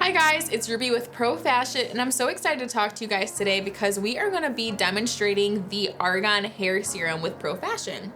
Hi guys, it's Ruby with Pro Fashion, and I'm so excited to talk to you guys today because we are gonna be demonstrating the Argan Hair Serum with Pro Fashion.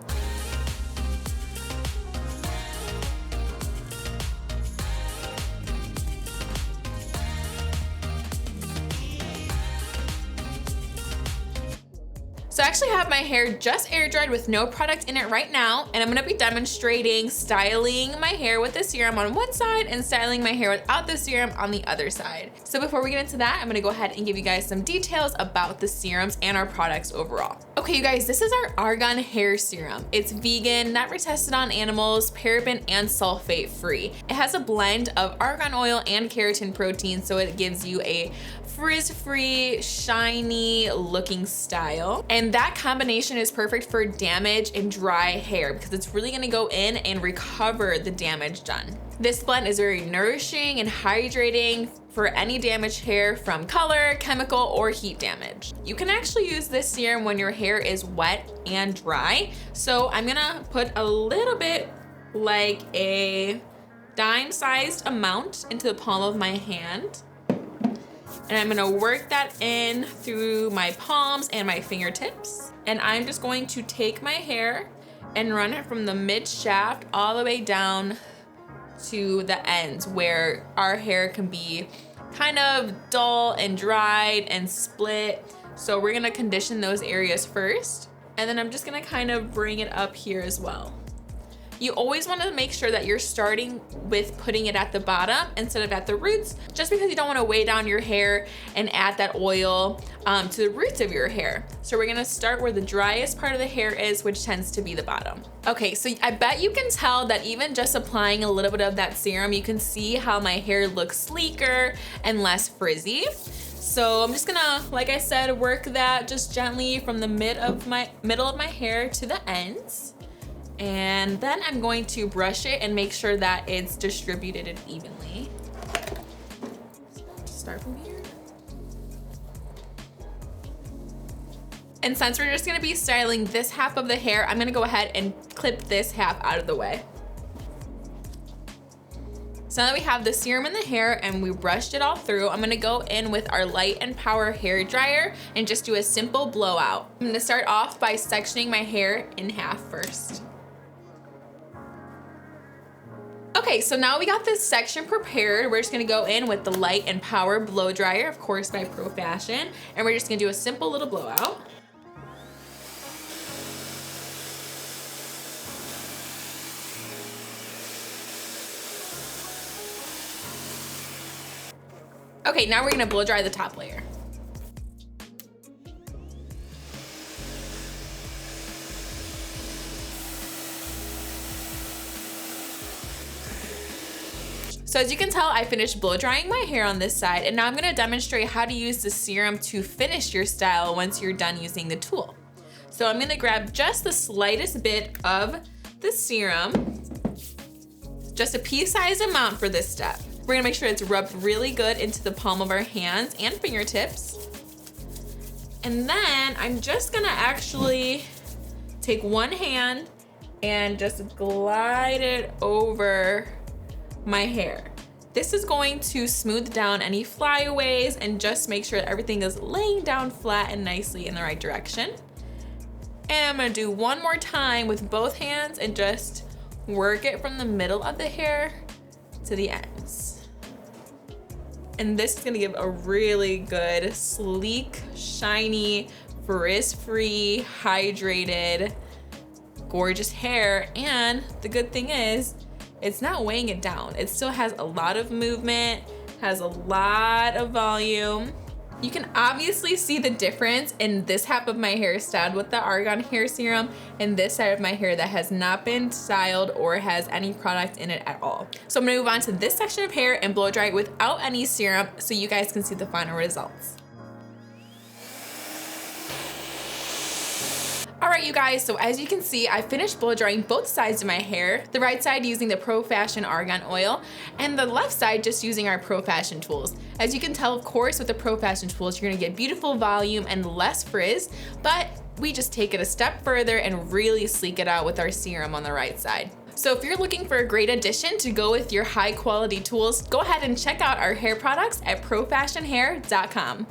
So I actually have my hair just air dried with no product in it right now, and I'm gonna be demonstrating styling my hair with the serum on one side and styling my hair without the serum on the other side. So before we get into that, I'm gonna go ahead and give you guys some details about the serums and our products overall. Okay, you guys, this is our Argan Hair Serum. It's vegan, never tested on animals, paraben and sulfate free. It has a blend of argan oil and keratin protein, so it gives you a frizz-free, shiny looking style. And that combination is perfect for damaged and dry hair because it's really gonna go in and recover the damage done. This blend is very nourishing and hydrating for any damaged hair from color, chemical, or heat damage. You can actually use this serum when your hair is wet and dry. So I'm gonna put a little bit, like a dime-sized amount, into the palm of my hand. And I'm gonna work that in through my palms and my fingertips. And I'm just going to take my hair and run it from the mid shaft all the way down to the ends where our hair can be kind of dull and dried and split. So we're gonna condition those areas first. And then I'm just gonna kind of bring it up here as well. You always want to make sure that you're starting with putting it at the bottom instead of at the roots, just because you don't want to weigh down your hair and add that oil to the roots of your hair. So we're gonna start where the driest part of the hair is, which tends to be the bottom. Okay, so I bet you can tell that even just applying a little bit of that serum, you can see how my hair looks sleeker and less frizzy. So I'm just gonna, like I said, work that just gently from the middle of my hair to the ends. And then I'm going to brush it and make sure that it's distributed evenly. Start from here. And since we're just gonna be styling this half of the hair, I'm gonna go ahead and clip this half out of the way. So now that we have the serum in the hair and we brushed it all through, I'm gonna go in with our Light and Power hair dryer and just do a simple blowout. I'm gonna start off by sectioning my hair in half first. Okay, so now we got this section prepared. We're just gonna go in with the Light and Power blow dryer, of course by Pro Fashion, and we're just gonna do a simple little blowout. Okay, now we're gonna blow dry the top layer. So as you can tell, I finished blow drying my hair on this side, and now I'm gonna demonstrate how to use the serum to finish your style once you're done using the tool. So I'm gonna grab just the slightest bit of the serum, just a pea-sized amount for this step. We're gonna make sure it's rubbed really good into the palm of our hands and fingertips. And then I'm just gonna actually take one hand and just glide it over my hair. This is going to smooth down any flyaways and just make sure that everything is laying down flat and nicely in the right direction. And I'm gonna do one more time with both hands and just work it from the middle of the hair to the ends. And this is gonna give a really good, sleek, shiny, frizz-free, hydrated, gorgeous hair. And the good thing is, it's not weighing it down. It still has a lot of movement, has a lot of volume. You can obviously see the difference in this half of my hair styled with the Argan Hair Serum and this side of my hair that has not been styled or has any product in it at all. So I'm gonna move on to this section of hair and blow dry it without any serum so you guys can see the final results. All right, you guys, so as you can see, I finished blow drying both sides of my hair, the right side using the Pro Fashion Argan Oil, and the left side just using our Pro Fashion tools. As you can tell, of course, with the Pro Fashion tools, you're gonna get beautiful volume and less frizz, but we just take it a step further and really sleek it out with our serum on the right side. So if you're looking for a great addition to go with your high quality tools, go ahead and check out our hair products at profashionhair.com.